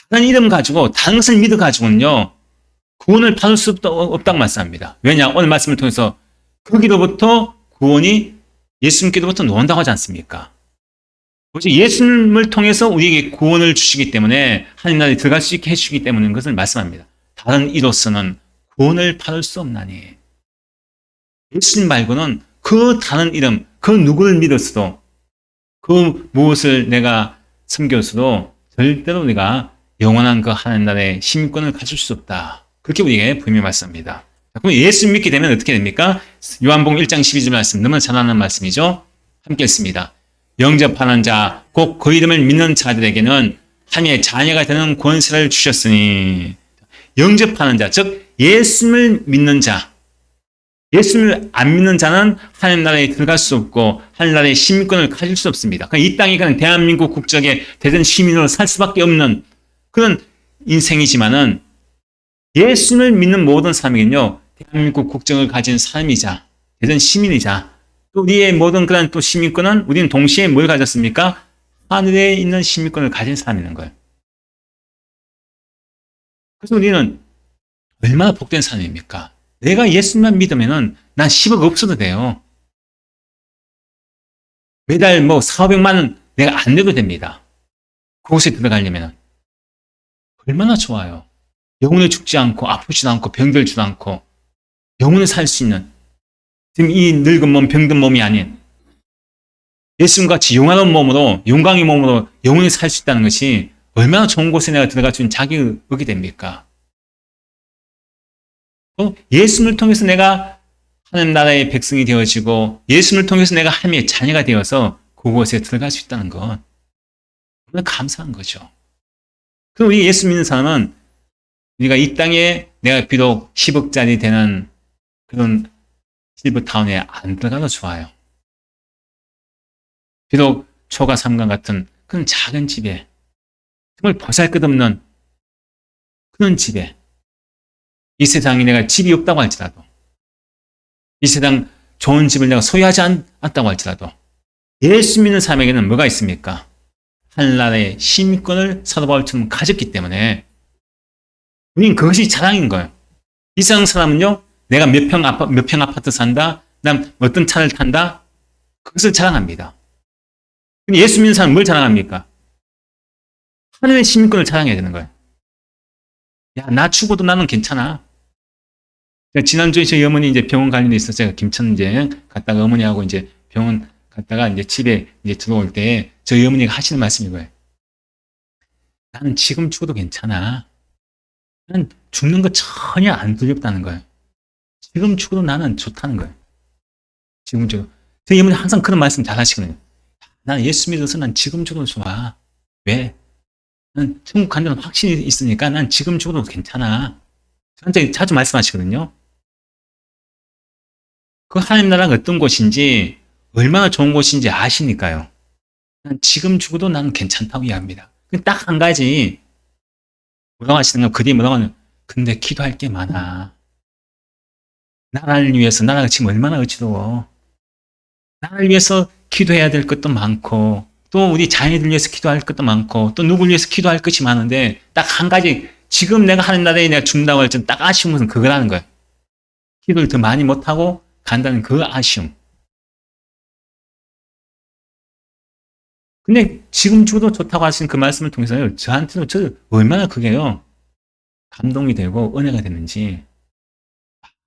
Speaker 1: 다른 이름 가지고, 다른 것을 믿어가지고는요, 구원을 받을 수 없다고 말씀합니다. 왜냐? 오늘 말씀을 통해서 거기로부터 구원이 예수님께로부터 나온다고 하지 않습니까? 오직 예수님을 통해서 우리에게 구원을 주시기 때문에 하나님 나라에 들어갈 수 있게 해주시기 때문인 것을 말씀합니다. 다른 이로서는 구원을 받을 수 없나니. 예수님 말고는 그 다른 이름, 그 누구를 믿었어도, 그 무엇을 내가 섬겼어도 절대로 우리가 영원한 그 하나님 나라의 시민권을 가질 수 없다. 그렇게 우리에게 분명히 말씀합니다. 그럼 예수 믿게 되면 어떻게 됩니까? 요한복음 1장 12절 말씀, 너무나 잘 아는 말씀이죠. 함께 읽습니다. 영접하는 자, 곧 그 이름을 믿는 자들에게는 하나님의 자녀가 되는 권세를 주셨으니, 영접하는 자, 즉 예수를 믿는 자, 예수를 안 믿는 자는 하나님 나라에 들어갈 수 없고 하나님 나라의 시민권을 가질 수 없습니다. 이 땅에 그냥 대한민국 국적의 대전 시민으로 살 수밖에 없는 그런 인생이지만은, 예수를 믿는 모든 사람에게는요, 대한민국 국적을 가진 사람이자 대전 시민이자 또 우리의 모든 그런 또 시민권은, 우리는 동시에 뭘 가졌습니까? 하늘에 있는 시민권을 가진 사람이라는 거예요. 그래서 우리는 얼마나 복된 사람입니까? 내가 예수님만 믿으면은 난 10억 없어도 돼요. 매달 뭐 400만 원 내가 안 내도 됩니다. 그곳에 들어가려면 얼마나 좋아요. 영원히 죽지 않고 아프지도 않고 병들지도 않고 영원히 살 수 있는 지금 이 늙은 몸, 병든 몸이 아닌 예수님같이 용화로운 몸으로 용광의 몸으로 영원히 살 수 있다는 것이 얼마나 좋은 곳에 내가 들어갈 수 있는 자격이 됩니까? 예수님을 통해서 내가 하나님 나라의 백성이 되어지고 예수님을 통해서 내가 하나님의 자녀가 되어서 그곳에 들어갈 수 있다는 건 정말 감사한 거죠. 그럼 우리 예수 믿는 사람은 우리가 이 땅에 내가 비록 10억짜리 되는 그런 실버타운에 안 들어가도 좋아요. 비록 초가 3강 같은 그런 작은 집에 정말 보잘것없는 그런 집에 이 세상에 내가 집이 없다고 할지라도 이 세상 좋은 집을 내가 소유하지 않았다고 할지라도 예수 믿는 사람에게는 뭐가 있습니까? 하늘나라의 시민권을 사도 바울처럼 가졌기 때문에 우리는 그것이 자랑인 거예요. 이 세상 사람은요, 내가 몇 평 아파트 산다, 난 어떤 차를 탄다, 그것을 자랑합니다. 근데 예수 믿는 사람은 뭘 자랑합니까? 하늘의 시민권을 자랑해야 되는 거예요. 야, 나 죽어도 나는 괜찮아. 지난주에 저희 어머니 이제 병원 갈 일이 있어서 제가 김천 이제 갔다가 어머니하고 이제 병원 갔다가 이제 집에 이제 들어올 때 저희 어머니가 하시는 말씀이 거예요. 나는 지금 죽어도 괜찮아. 나는 죽는 거 전혀 안 두렵다는 거예요. 지금 죽어도 나는 좋다는 거예요. 지금 죽어도. 저희 어머니 항상 그런 말씀 잘 하시거든요. 나는 예수 믿어서 난 지금 죽어도 좋아. 왜? 난 천국 간다는 확신이 있으니까 난 지금 죽어도 괜찮아. 저한테 자주 말씀하시거든요. 그 하나님 나라가 어떤 곳인지 얼마나 좋은 곳인지 아시니까요. 난 지금 죽어도 나는 괜찮다고 이야기합니다. 딱 한 가지 뭐라고 하시는 거 그게 뭐라고 하는 근데 기도할 게 많아. 나라를 위해서 나라가 지금 얼마나 어지러워. 나라를 위해서 기도해야 될 것도 많고 또 우리 자녀들 위해서 기도할 것도 많고 또 누구를 위해서 기도할 것이 많은데 딱 한 가지 지금 내가 하는 나라에 내가 죽는다고 할 때는 딱 아쉬운 것은 그거라는 거예요. 기도를 더 많이 못하고 간다는 그 아쉬움. 근데 지금 죽어도 좋다고 하신 그 말씀을 통해서요. 저한테도 저 얼마나 그게요. 감동이 되고 은혜가 됐는지.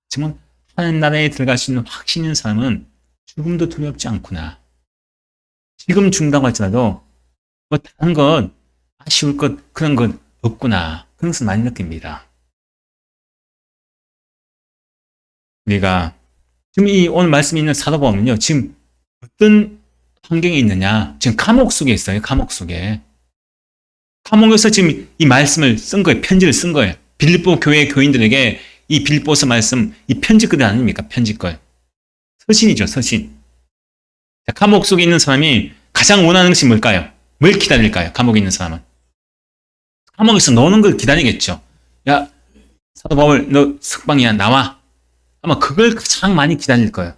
Speaker 1: 정말 하나님 나라에 들어갈 수 있는 확신 있는 사람은 죽음도 두렵지 않구나. 지금 죽는다고 할지라도 뭐 다른 것, 아쉬울 것 그런 것 없구나. 그런 것을 많이 느낍니다. 우리가 지금 이 오늘 말씀이 있는 사도바울은요. 지금 어떤 환경에 있느냐. 지금 감옥 속에 있어요. 감옥 속에. 감옥에서 지금 이 말씀을 쓴 거예요. 편지를 쓴 거예요. 빌립보 교회 교인들에게 이 빌립보서 말씀, 이 편지글 아닙니까? 편지글. 서신이죠. 서신. 자, 감옥 속에 있는 사람이 가장 원하는 것이 뭘까요? 뭘 기다릴까요? 감옥에 있는 사람은. 감옥에서 노는 걸 기다리겠죠. 야, 사도 바울, 너 석방이야. 나와. 아마 그걸 가장 많이 기다릴 거예요.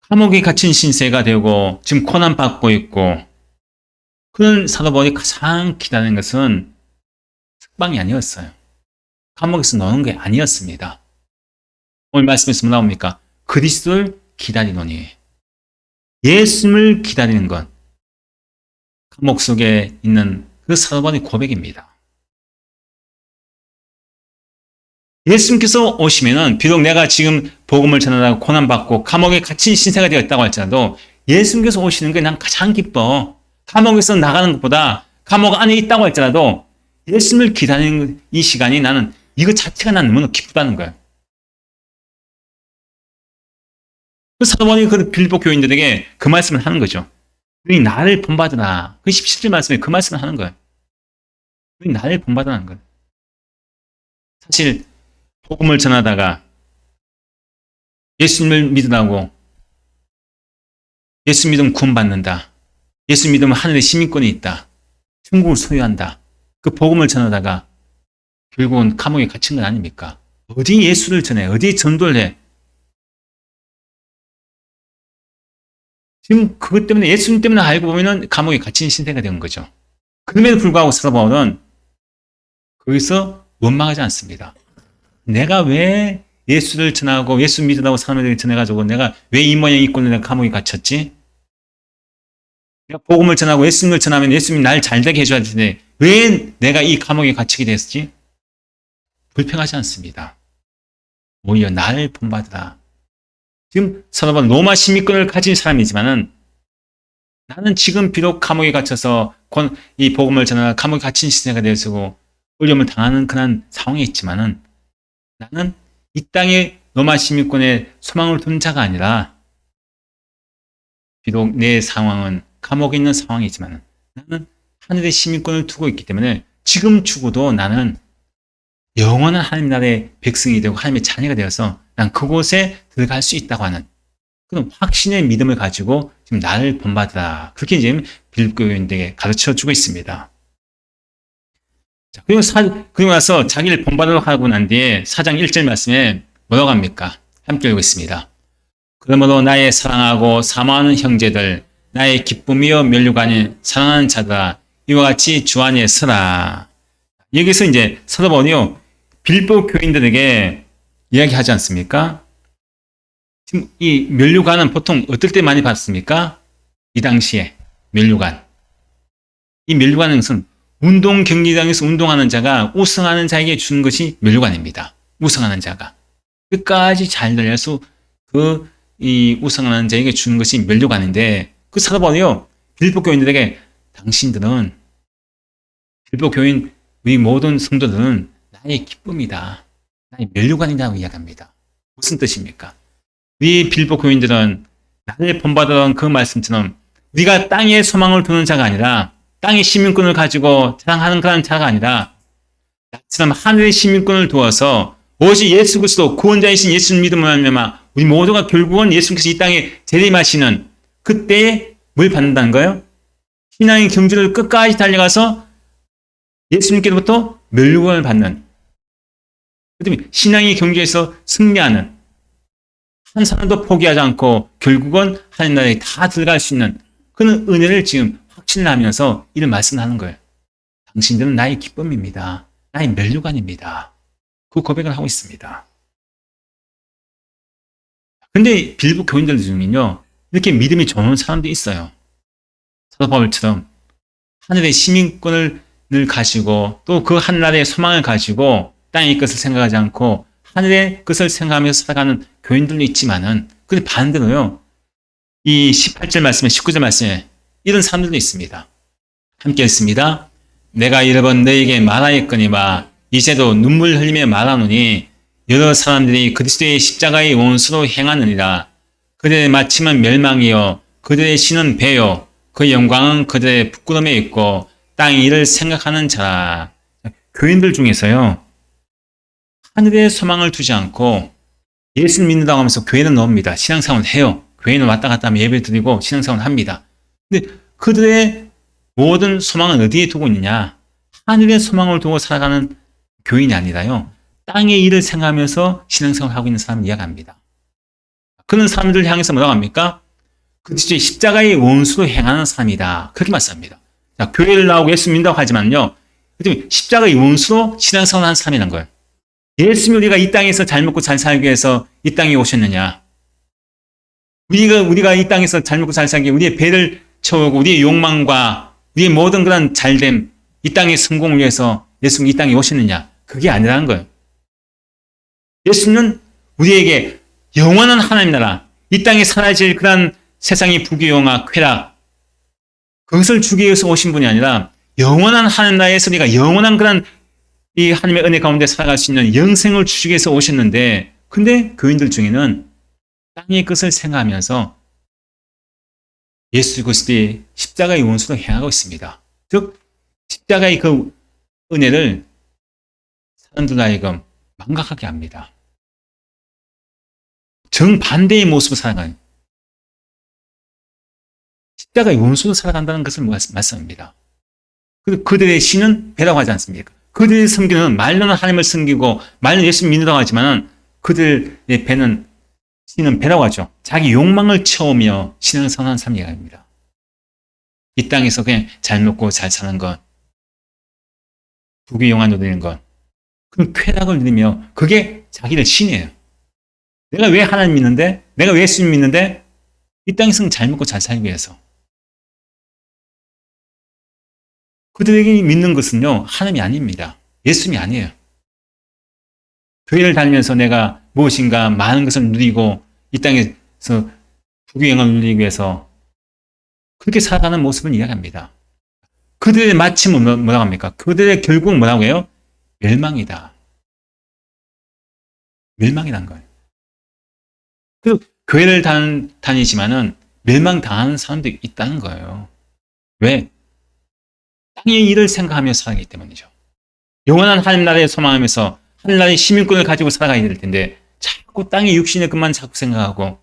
Speaker 1: 감옥에 갇힌 신세가 되고 지금 고난받고 있고 그런 사도 바울이 가장 기다리는 것은 석방이 아니었어요. 감옥에서 노는 게 아니었습니다. 오늘 말씀에서 뭐 나옵니까? 그리스도를 기다리노니. 예수님을 기다리는 것. 감옥 속에 있는 그 사도 바울의 고백입니다. 예수님께서 오시면은 비록 내가 지금 복음을 전하다가 고난받고 감옥에 갇힌 신세가 되었다고 할지라도 예수님께서 오시는 게 난 가장 기뻐. 감옥에서 나가는 것보다 감옥 안에 있다고 할지라도 예수님을 기다리는 이 시간이 나는 이거 자체가 난 너무나 기쁘다는 거예요. 그 사도 바울이 그 빌립보 교인들에게 그 말씀을 하는 거죠. 너희 나를 본받으라. 그 17절 말씀에 그 말씀을 하는 거예요. 너희 나를 본받으라는 거예요. 사실 복음을 전하다가 예수님을 믿으라고 예수 믿으면 구원받는다. 예수 믿으면 하늘의 시민권이 있다. 천국을 소유한다. 그 복음을 전하다가 결국은 감옥에 갇힌 건 아닙니까? 어디 예수를 전해? 어디 전도를 해? 지금 그것 때문에 예수님 때문에 알고 보면은 감옥에 갇힌 신세가 된 거죠. 그럼에도 불구하고 사도 바울은 거기서 원망하지 않습니다. 내가 왜 예수를 전하고 예수 믿으라고 사람들에게 전해가지고 내가 왜 이 모양 입고 내가 감옥에 갇혔지? 내가 복음을 전하고 예수님을 전하면 예수님이 날 잘되게 해줘야 되는데 왜 내가 이 감옥에 갇히게 됐지? 불평하지 않습니다. 오히려 나를 본받으라. 지금 사도 바울은 로마 시민권을 가진 사람이지만은 나는 지금 비록 감옥에 갇혀서 이 복음을 전하다 감옥에 갇힌 시대가 되어서 어려움을 당하는 그런 상황에 있지만은 나는 이 땅에 로마 시민권에 소망을 둔 자가 아니라 비록 내 상황은 감옥에 있는 상황이지만 나는 하늘의 시민권을 두고 있기 때문에 지금 죽어도 나는 영원한 하나님 나라의 백성이 되고 하나님의 자녀가 되어서 난 그곳에 들어갈 수 있다고 하는 그런 확신의 믿음을 가지고 지금 나를 본받으라. 그렇게 지금 빌립보 교인들에게 가르쳐 주고 있습니다. 자, 그리고 나서 자기를 본받으라고 하고 난 뒤에 4장 1절 말씀에 뭐라고 합니까? 함께 읽겠습니다. 그러므로 나의 사랑하고 사모하는 형제들, 나의 기쁨이요 면류관인 사랑하는 자들아, 이와 같이 주 안에 서라. 여기서 이제 사도 바울이요 빌립보 교인들에게 이야기하지 않습니까? 지금 이 면류관은 보통 어떨 때 많이 봤습니까? 이 당시에 면류관. 이 면류관은 무슨 운동 경기장에서 운동하는 자가 우승하는 자에게 주는 것이 면류관입니다. 우승하는 자가 끝까지 잘 달려서 이 우승하는 자에게 주는 것이 면류관인데 그 사도 바울이요 빌립보 교인들에게 당신들은 빌립보 교인 우리 모든 성도들은 나의 기쁨이다. 나의 면류관이라고 이야기합니다. 무슨 뜻입니까? 우리 빌립보 교인들은 나를 본받았던 그 말씀처럼 우리가 땅에 소망을 두는 자가 아니라 땅의 시민권을 가지고 자랑하는 그런 자가 아니라 나처럼 하늘의 시민권을 두어서 오직 예수 그리스도 구원자이신 예수를 믿음으로 말미암아 우리 모두가 결국은 예수님께서 이 땅에 재림하시는 그때에 뭘 받는다는 거예요? 신앙의 경주를 끝까지 달려가서 예수님께로부터 면류관을 받는 신앙의 경주에서 승리하는 한 사람도 포기하지 않고 결국은 하나님 나라에 다 들어갈 수 있는 그런 은혜를 지금 확신을 하면서 이런 말씀을 하는 거예요. 당신들은 나의 기쁨입니다. 나의 면류관입니다. 그 고백을 하고 있습니다. 근데 빌립보 교인들 중에는요, 이렇게 믿음이 좋은 사람도 있어요. 사도 바울처럼 하늘의 시민권을 가지고 또 그 한나라의 소망을 가지고 땅의 것을 생각하지 않고 하늘의 것을 생각하면서 살아가는 교인들도 있지만은 근데 반대로요. 이 18절 말씀에 19절 말씀에 이런 사람들도 있습니다. 함께 읽습니다. 내가 여러 번 너에게 말하였거니와 이제도 눈물 흘리며 말하노니 여러 사람들이 그리스도의 십자가의 원수로 행하느니라. 그들의 마침은 멸망이요 그들의 신은 배요 그 영광은 그들의 부끄러움에 있고 땅의 일을 생각하는 자라. 교인들 중에서요. 하늘의 소망을 두지 않고 예수를 믿는다고 하면서 교회는 나옵니다. 신앙생활을 해요. 교회는 왔다 갔다 하면 예배 드리고 신앙생활을 합니다. 근데 그들의 모든 소망은 어디에 두고 있느냐? 하늘의 소망을 두고 살아가는 교인이 아니라요. 땅의 일을 생각하면서 신앙생활을 하고 있는 사람을 이야기합니다. 그런 사람들을 향해서 뭐라고 합니까? 그리스도의 십자가의 원수로 행하는 사람이다. 그렇게 말씀합니다. 자, 교회를 나오고 예수 믿는다고 하지만요. 십자가의 원수로 신앙생활을 하는 사람이라는 거예요. 예수님이 우리가 이 땅에서 잘 먹고 잘 살기 위해서 이 땅에 오셨느냐? 우리가 이 땅에서 잘 먹고 잘 살기 위해 우리의 배를 채우고 우리의 욕망과 우리의 모든 그런 잘됨, 이 땅의 성공을 위해서 예수님이 이 땅에 오셨느냐? 그게 아니라는 거예요. 예수님은 우리에게 영원한 하나님 나라, 이 땅에 사라질 그런 세상의 부귀영화, 쾌락, 그것을 주기 위해서 오신 분이 아니라 영원한 하나님 나라에서 우리가 영원한 그런 이 하나님의 은혜 가운데 살아갈 수 있는 영생을 주시기 위해서 오셨는데 근데 교인들 중에는 땅의 것을 생각하면서 예수 그리스도의 십자가의 원수로 행하고 있습니다. 즉 십자가의 그 은혜를 사람들 하여금 망각하게 합니다. 정반대의 모습으로 살아가는 십자가의 원수로 살아간다는 것을 말씀합니다. 그들의 신은 배라고 하지 않습니까? 그들의 섬기는 말로는 하나님을 섬기고 말로는 예수를 믿는다고 하지만 그들의 배는 신은 배라고 하죠. 자기 욕망을 채우며 신앙생활하는 사람 이야기합니다. 이 땅에서 그냥 잘 먹고 잘 사는 것, 부귀영화 누리는 것, 그런 쾌락을 누리며 그게 자기를 신이에요. 내가 왜 하나님 믿는데? 내가 왜 예수님 믿는데? 이 땅에서는 잘 먹고 잘 살기 위해서. 그들에게 믿는 것은요, 하나님이 아닙니다. 예수님이 아니에요. 교회를 다니면서 내가 무엇인가 많은 것을 누리고 이 땅에서 부귀영화를 누리기 위해서 그렇게 살아가는 모습을 이야기합니다. 그들의 마침은 뭐라고 합니까? 그들의 결국은 뭐라고 해요? 멸망이다. 멸망이란 거예요. 그 교회를 다니지만은 멸망당하는 사람도 있다는 거예요. 왜? 땅의 일을 생각하며 살아가기 때문이죠. 영원한 하나님 나라에 소망하면서 하늘나라의 시민권을 가지고 살아가야 될 텐데 자꾸 땅의 육신의 것만 자꾸 생각하고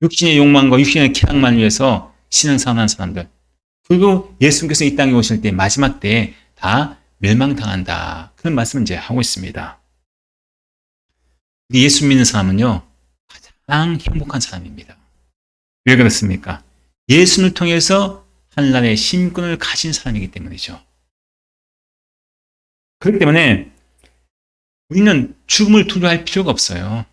Speaker 1: 육신의 욕망과 육신의 쾌락만 위해서 신앙생활하는 사람들, 그리고 예수님께서 이 땅에 오실 때 마지막 때에 다 멸망당한다. 그런 말씀을 이제 하고 있습니다. 예수 믿는 사람은요, 가장 행복한 사람입니다. 왜 그렇습니까? 예수를 통해서 하늘나라의 시민권을 가진 사람이기 때문이죠. 그렇기 때문에 우리는 죽음을 두려워할 필요가 없어요.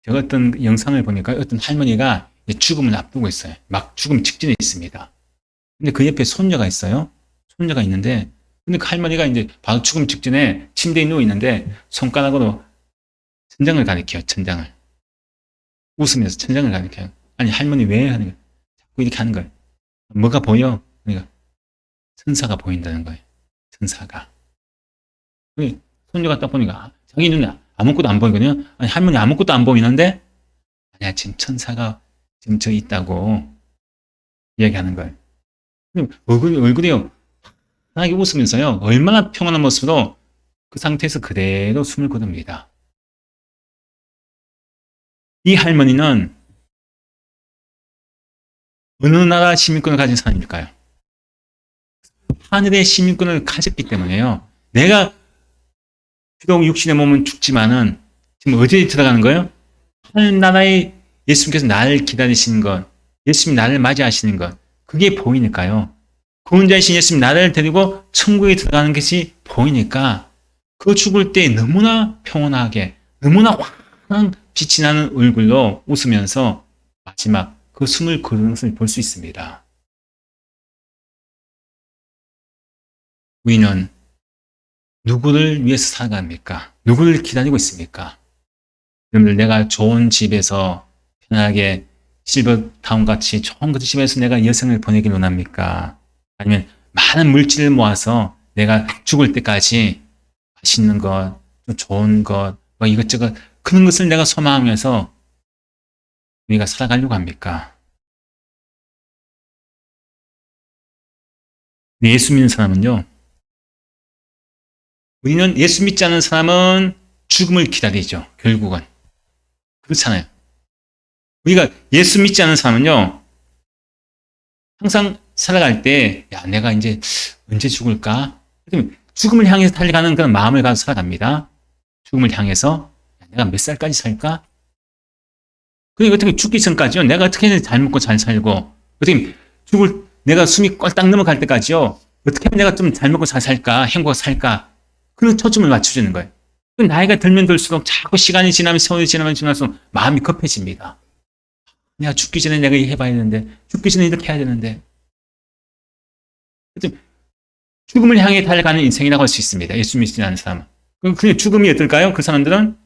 Speaker 1: 제가 어떤 영상을 보니까 어떤 할머니가 죽음을 앞두고 있어요. 막 죽음 직전에 있습니다. 근데 그 옆에 손녀가 있어요. 손녀가 있는데, 근데 그 할머니가 이제 바로 죽음 직전에 침대에 누워 있는데 손가락으로 천장을 가리켜요. 천장을. 웃으면서 천장을 가리켜요. 아니 할머니 왜 하는 거예요? 자꾸 이렇게 하는 거예요. 뭐가 보여? 그러니까 천사가 보인다는 거예요. 천사가. 손녀가 딱 보니까 자기 눈에 아무것도 안 보이거든요. 아니 할머니 아무것도 안 보이는데 아니야 지금 천사가 지금 저 있다고 이야기하는 거예요. 얼굴이요 편하게 웃으면서요 얼마나 평안한 모습으로 그 상태에서 그대로 숨을 거둡니다. 이 할머니는 어느 나라 시민권을 가진 사람일까요? 하늘의 시민권을 가졌기 때문에요. 내가 비록 육신의 몸은 죽지만은 지금 어디에 들어가는 거예요? 하늘나라에 예수님께서 나를 기다리시는 것, 예수님이 나를 맞이하시는 것, 그게 보이니까요. 구원자이신 예수님이 나를 데리고 천국에 들어가는 것이 보이니까 그 죽을 때 너무나 평온하게, 너무나 환한 빛이 나는 얼굴로 웃으면서 마지막 그 숨을 거두는 것을 볼 수 있습니다. 우리는 누구를 위해서 살아갑니까? 누구를 기다리고 있습니까? 여러분들 내가 좋은 집에서 편하게 실버타운 같이 좋은 그 집에서 내가 여생을 보내길 원합니까? 아니면 많은 물질을 모아서 내가 죽을 때까지 맛있는 것, 좀 좋은 것, 뭐 이것저것 그런 것을 내가 소망하면서 우리가 살아가려고 합니까? 예수 믿는 사람은요, 우리는 예수 믿지 않는 사람은 죽음을 기다리죠. 결국은. 그렇잖아요. 우리가 예수 믿지 않는 사람은요, 항상 살아갈 때, 야, 내가 이제 언제 죽을까? 죽음을 향해서 달려가는 그런 마음을 가지고 살아갑니다. 죽음을 향해서, 야, 내가 몇 살까지 살까? 그리고 어떻게 죽기 전까지요, 내가 어떻게 잘 먹고 잘 살고, 어떻게 내가 숨이 꼴딱 넘어갈 때까지요, 어떻게 하면 내가 좀 잘 먹고 잘 살까? 행복하게 살까? 그런 초점을 맞춰주는 거예요. 나이가 들면 들수록 자꾸 시간이 지나면 세월이 지나면 지날수록 마음이 급해집니다. 내가 죽기 전에 내가 이거 해봐야 되는데, 죽기 전에 이렇게 해야 되는데. 죽음을 향해 달려가는 인생이라고 할 수 있습니다. 예수 믿지 않는 사람은. 그럼 죽음이 어떨까요? 그 사람들은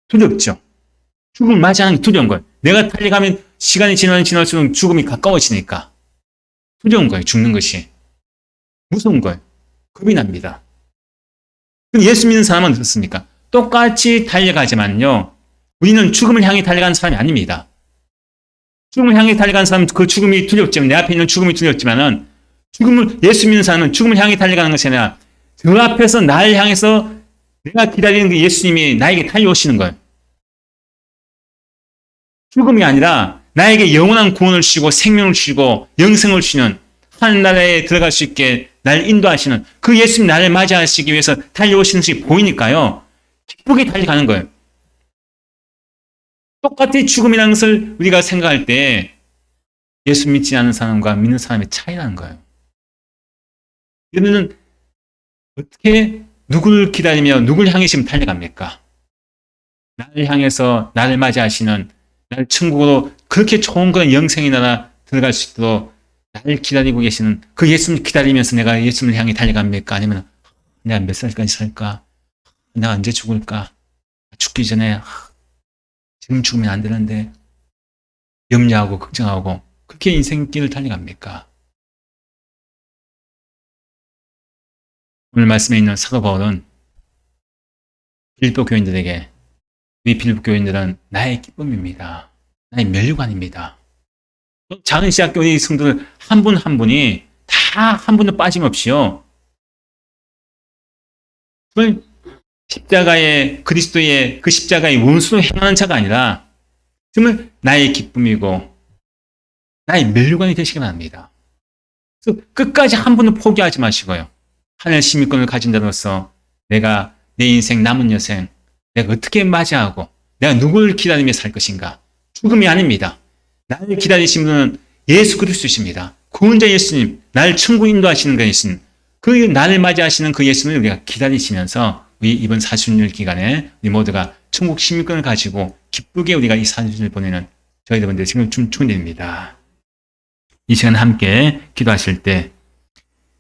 Speaker 1: 두렵죠. 죽음을 맞이하는 게 두려운 거예요. 내가 달려가면 시간이 지나면 지날수록 죽음이 가까워지니까. 두려운 거예요. 죽는 것이. 무서운 거예요. 겁이 납니다. 예수 믿는 사람은 어떻습니까? 똑같이 달려가지만요. 우리는 죽음을 향해 달려가는 사람이 아닙니다. 죽음을 향해 달려가는 사람은 그 죽음이 두렵지만, 내 앞에 있는 죽음이 두렵지만은, 예수 믿는 사람은 죽음을 향해 달려가는 것이 아니라, 그 앞에서 나를 향해서 내가 기다리는 그 예수님이 나에게 달려오시는 거예요. 죽음이 아니라, 나에게 영원한 구원을 주시고, 생명을 주시고, 영생을 주시는, 하늘나라에 들어갈 수 있게 날 인도하시는 그 예수님 나를 맞이하시기 위해서 달려오시는 것이 보이니까요. 기쁘게 달려가는 거예요. 똑같이 죽음이라는 것을 우리가 생각할 때 예수 믿지 않는 사람과 믿는 사람의 차이라는 거예요. 여러분은 어떻게 누구를 기다리며 누구를 향해 지금 달려갑니까? 나를 향해서 나를 맞이하시는 나를 천국으로 그렇게 좋은 그런 영생의 나라 들어갈 수 있도록 나를 기다리고 계시는 그 예수님을 기다리면서 내가 예수님을 향해 달려갑니까? 아니면 내가 몇 살까지 살까? 내가 언제 죽을까? 죽기 전에 지금 죽으면 안 되는데 염려하고 걱정하고 그렇게 인생길을 달려갑니까? 오늘 말씀에 있는 사도 바울은 빌립보 교인들에게 우리 빌립보 교인들은 나의 기쁨입니다. 나의 면류관입니다. 작은 시학교의 성도들 한 분 한 분이 다 한 분도 빠짐없이요. 정말 십자가의 그리스도의 그 십자가의 원수로 행하는 자가 아니라 정말 나의 기쁨이고 나의 면류관이 되시기 바랍니다. 그래서 끝까지 한 분도 포기하지 마시고요. 하늘 시민권을 가진 자로서 내가 내 인생 남은 여생 내가 어떻게 맞이하고 내가 누구를 기다리며 살 것인가? 죽음이 아닙니다. 나를 기다리신 분은 예수 그리스도십니다. 구원자 예수님, 나를 천국 인도하시는 그 예수님, 그 나를 맞이하시는 그 예수님을 우리가 기다리시면서 우리 이번 사순절 기간에 우리 모두가 천국 시민권을 가지고 기쁘게 우리가 이 사순절을 보내는 저희 여러분들 지금 축원드립니다. 이 시간 함께 기도하실 때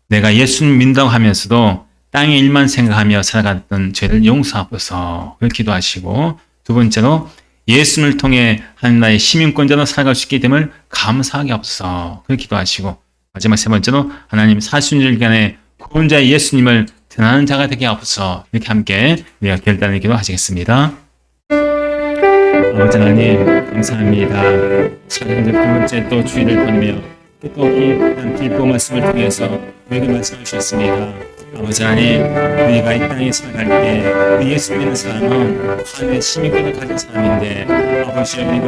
Speaker 1: 내가 예수님 믿는다고 하면서도 땅의 일만 생각하며 살아갔던 죄를 용서하옵소서 그걸 기도하시고 두 번째로 예수님을 통해 하나님의 시민권자로 살아갈 수 있게 됨을 감사하게 하옵소서 그걸 기도하시고 마지막 세 번째로 하나님 사순절 기간에 구원자 예수님을 드러나는 자가 되게 하옵소서 이렇게 함께 우리가 결단을 기도하시겠습니다. 아버지 하나님 감사합니다. 사순절 두 번째 또 주일을 보내며 또 이 빌립보 말씀을 통해서 우리에게 말씀해 주셨습니다. 아버지 하나님 우리가 이 땅에 살아갈 때 우리 예수 믿는 사람은 하늘의 시민권을 가진 사람인데 아버지 우리가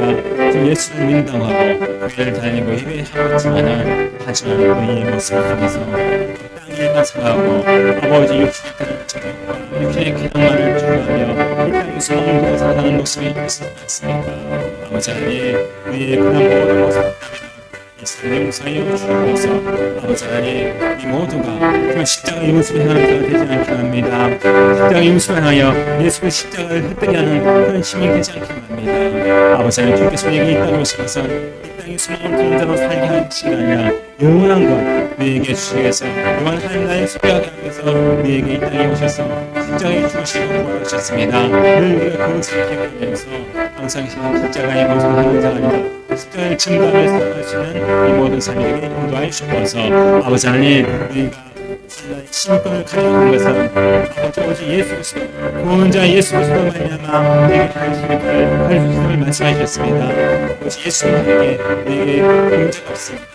Speaker 1: 그 예수를 믿는다고 하고 교회를 다니고 예배하고 있지만은 하지만 우리의 모습을 통해서 땅의 일만 살아가고 아버지 육신의 땅을 정욕과 육신의 쾌락만을 추구하며 이 땅의 소망을 두고 살아가는 모습이 있습니다. 아버지 하나님 우리의 그런 모든 모습을 이스라엘 용서하여 주옵소서. 아버지 하나님 이 모두가 정말 십자가 용서를 행하는 자가 되지 않게 합니다. 십자가 용서를 행하여 예수의 십자가를 흩뜨게 하는 그런 시민이 되지 않게 합니다. 아버지 하나님 주께서 우리에게 이 땅에 오셔서 이 땅의 소망을 두는 자로 살게 하는 것이 아니라 영원한 것 우리에게 주시겠어 영원한 하나님 나의 소유하게 하셔서 우리에게 이 땅에 오셔서 십자가에 죽으시고 부활하셨습니다. 늘 우리가 그것을 기억하면서 항상 십자가의 모습을 하는 자가 아니라 십자가를 증거하며 살아가시는 이 모든 사람에게 인도하여 주옵소서. 아버지 하나님 우리가 신라의 신권을 가지고 있는 것은 아버지 예수 그리스도 구원자 예수 그리스도 말미암아 우리에게 당신의 팔을 가르쳐 주심을 말씀하셨습니다. 아버지 예수님에게 우리에게 문제가 없습니다.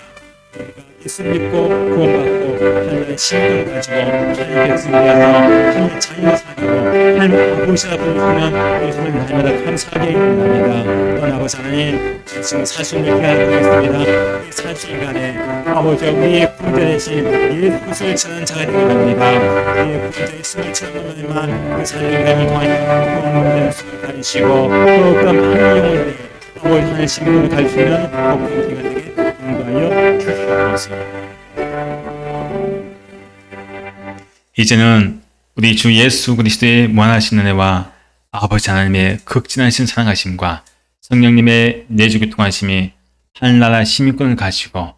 Speaker 1: 우리가 예수 믿고 구원받고 하나님의 신권을 가지고 하나님의 백성이 되어서 하나님의 자녀로 살고 하나님의 아버지라 부르시면 예수님을 날마다 감사하게 된답니다. 또한 아버지 하나님 지금 사순절 기간을 보냈습니다. 이 사순절간에 아버지 우리의 구원자 되신 예수 그리스도를 전하는 자가 되게 됩니다. 우리의 구원자 예수님을 전하는 말만 그 사순절간을 통하여 구원자 예수님을 가리시고 또 어떤 많은 영혼들에게 아버지 하나님의 신권을 가르치는 복된 기가 되게 인도하여 주시옵소서. 이제는 우리 주 예수 그리스도의 무한하신 은혜와 아버지 하나님의 극진하신 사랑하심과 성령님의 내주교통하심이 하늘나라 시민권을 가지고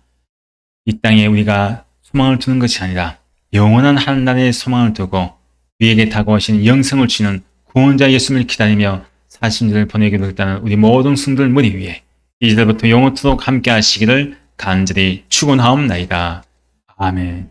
Speaker 1: 이 땅에 우리가 소망을 두는 것이 아니라 영원한 하늘나라의 소망을 두고 우리에게 다가오신 영생을 주는 구원자 예수님을 기다리며 사순절을 보내기로 했다는 우리 모든 성도들 머리 위에 이제부터 영원토록 함께 하시기를 간절히 축원하옵나이다. 아멘.